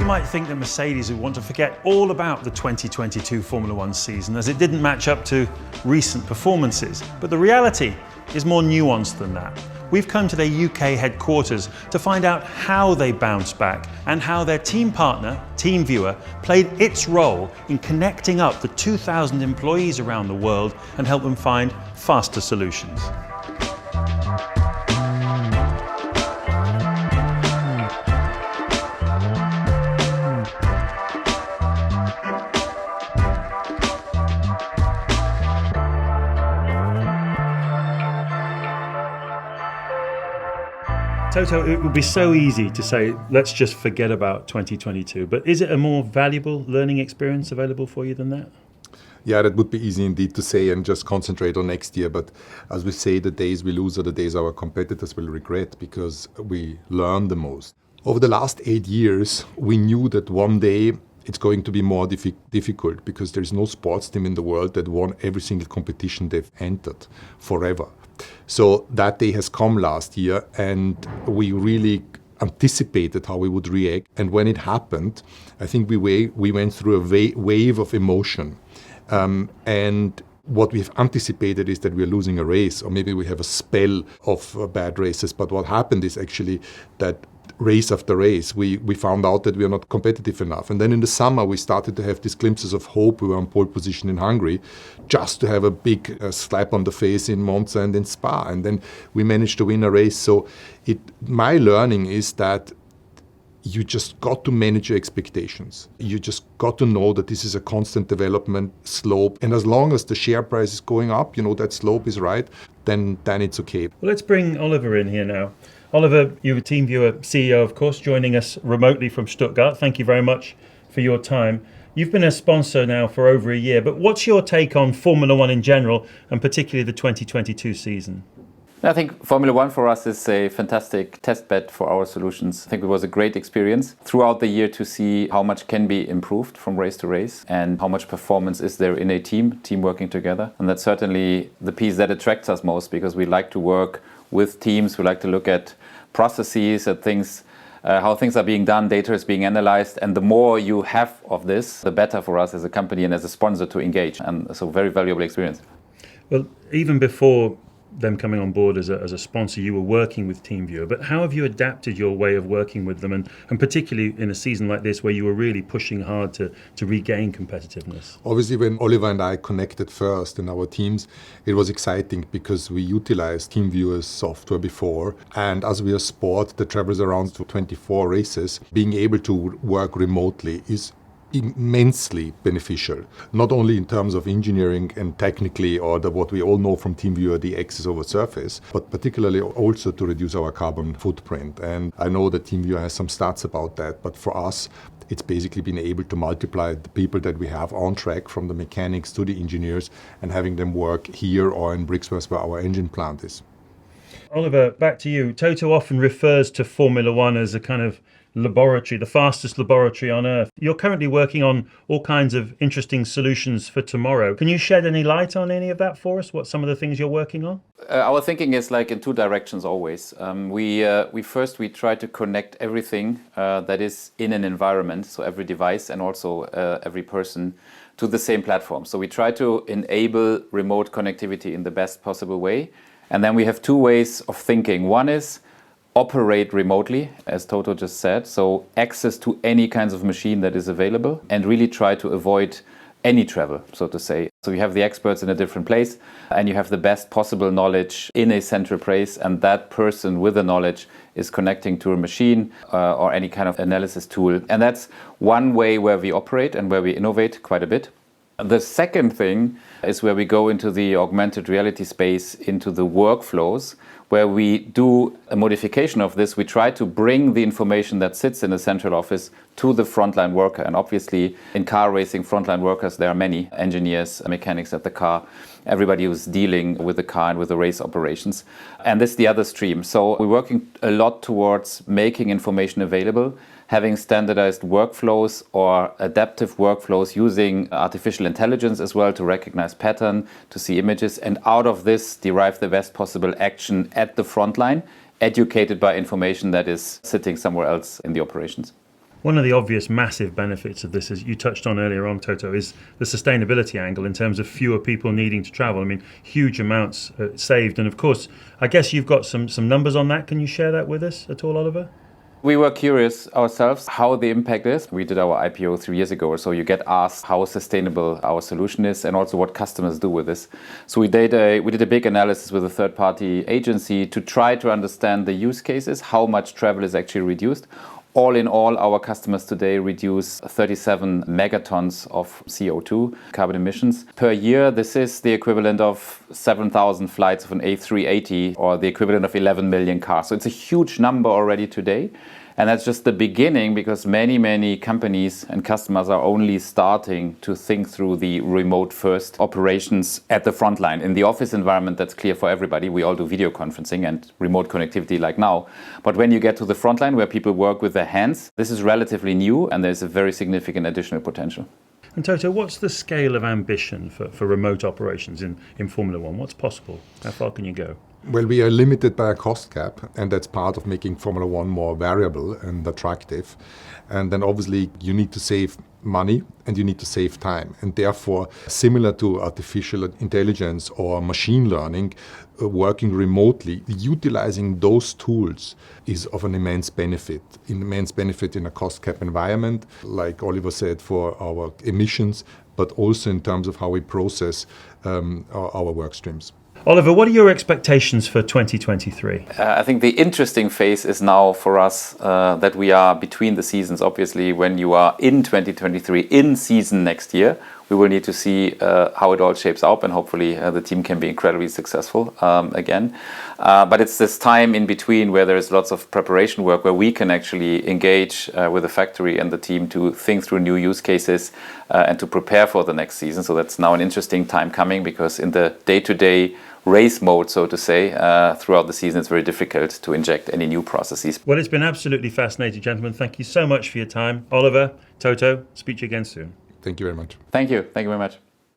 might think that Mercedes would want to forget all about the 2022 Formula One season as it didn't match up to recent performances. But the reality is more nuanced than that. We've come to their UK headquarters to find out how they bounced back and how their team partner, TeamViewer, played its role in connecting up the 2,000 employees around the world and help them find faster solutions. Toto, it would be so easy to say, let's just forget about 2022, but is it a more valuable learning experience available for you than that? Yeah, that would be easy indeed to say and just concentrate on next year. But as we say, the days we lose are the days our competitors will regret because we learn the most. Over the last 8 years, we knew that one day it's going to be more difficult because there's no sports team in the world that won every single competition they've entered forever. So that day has come last year, and we really anticipated how we would react. And when it happened, I think we went through a wave of emotion. And what we've anticipated is that we're losing a race, or maybe we have a spell of bad races. But what happened is actually that race after race, we found out that we are not competitive enough. And then in the summer, we started to have these glimpses of hope. We were on pole position in Hungary, just to have a big slap on the face in Monza and in Spa. And then we managed to win a race. So my learning is that you just got to manage your expectations. You just got to know that this is a constant development slope. And as long as the share price is going up, that slope is right, then it's okay. Well, let's bring Oliver in here now. Oliver, you're a TeamViewer CEO, of course, joining us remotely from Stuttgart. Thank you very much for your time. You've been a sponsor now for over a year, but what's your take on Formula One in general, and particularly the 2022 season? I think Formula One for us is a fantastic test bed for our solutions. I think it was a great experience throughout the year to see how much can be improved from race to race and how much performance is there in a team working together. And that's certainly the piece that attracts us most, because we like to work with teams. We like to look at processes, at things, how things are being done, data is being analyzed. And the more you have of this, the better for us as a company and as a sponsor to engage. And so very valuable experience. Well, even before them coming on board as a sponsor, you were working with TeamViewer, but how have you adapted your way of working with them, and particularly in a season like this where you were really pushing hard to regain competitiveness? Obviously, when Oliver and I connected first in our teams, it was exciting because we utilized TeamViewer's software before, and as we are a sport that travels around to 24 races, being able to work remotely is immensely beneficial, not only in terms of engineering and technically, or what we all know from TeamViewer, the axis over surface, but particularly also to reduce our carbon footprint. And I know that TeamViewer has some stats about that, but for us, it's basically been able to multiply the people that we have on track, from the mechanics to the engineers, and having them work here or in Brixworth where our engine plant is. Oliver, back to you. Toto often refers to Formula One as a kind of laboratory, the fastest laboratory on earth. You're currently working on all kinds of interesting solutions for tomorrow. Can you shed any light on any of that for us? What some of the things you're working on? Our thinking is like in two directions always. We try to connect everything that is in an environment, so every device and also every person, to the same platform. So we try to enable remote connectivity in the best possible way. And then we have two ways of thinking. One is operate remotely, as Toto just said, so access to any kinds of machine that is available, and really try to avoid any travel, so to say. So you have the experts in a different place, and you have the best possible knowledge in a central place, and that person with the knowledge is connecting to a machine or any kind of analysis tool. And that's one way where we operate and where we innovate quite a bit. The second thing is where we go into the augmented reality space, into the workflows, where we do a modification of this. We try to bring the information that sits in the central office to the frontline worker. And obviously in car racing, frontline workers, there are many engineers, mechanics at the car, everybody who's dealing with the car and with the race operations. And this is the other stream. So we're working a lot towards making information available, having standardized workflows or adaptive workflows using artificial intelligence as well to recognize pattern, to see images, and out of this derive the best possible action at the front line, educated by information that is sitting somewhere else in the operations. One of the obvious massive benefits of this, as you touched on earlier on, Toto, is the sustainability angle in terms of fewer people needing to travel. I mean, huge amounts saved. And of course, I guess you've got some numbers on that. Can you share that with us at all, Oliver? We were curious ourselves how the impact is. We did our IPO 3 years ago or so. You get asked how sustainable our solution is and also what customers do with this. So we did a big analysis with a third-party agency to try to understand the use cases, how much travel is actually reduced. All in all, our customers today reduce 37 megatons of CO2, carbon emissions, per year. This is the equivalent of 7,000 flights of an A380 or the equivalent of 11 million cars. So it's a huge number already today. And that's just the beginning, because many companies and customers are only starting to think through the remote first operations at the front line. In the office environment, that's clear for everybody. We all do video conferencing and remote connectivity like now. But when you get to the front line where people work with their hands, this is relatively new and there's a very significant additional potential. And Toto, what's the scale of ambition for remote operations in Formula One? What's possible? How far can you go? Well, we are limited by a cost cap, and that's part of making Formula One more variable and attractive. And then obviously you need to save money and you need to save time. And therefore, similar to artificial intelligence or machine learning, working remotely, utilizing those tools is of an immense benefit in a cost cap environment, like Oliver said, for our emissions, but also in terms of how we process our work streams. Oliver, what are your expectations for 2023? I think the interesting phase is now for us that we are between the seasons. Obviously, when you are in 2023, in season next year, we will need to see how it all shapes out, and hopefully the team can be incredibly successful again. But it's this time in between where there is lots of preparation work, where we can actually engage with the factory and the team to think through new use cases and to prepare for the next season. So that's now an interesting time coming, because in the day-to-day race mode, so to say, throughout the season, it's very difficult to inject any new processes. Well, it's been absolutely fascinating, gentlemen. Thank you so much for your time. Oliver, Toto, speak to you again soon. Thank you very much. Thank you. Thank you very much.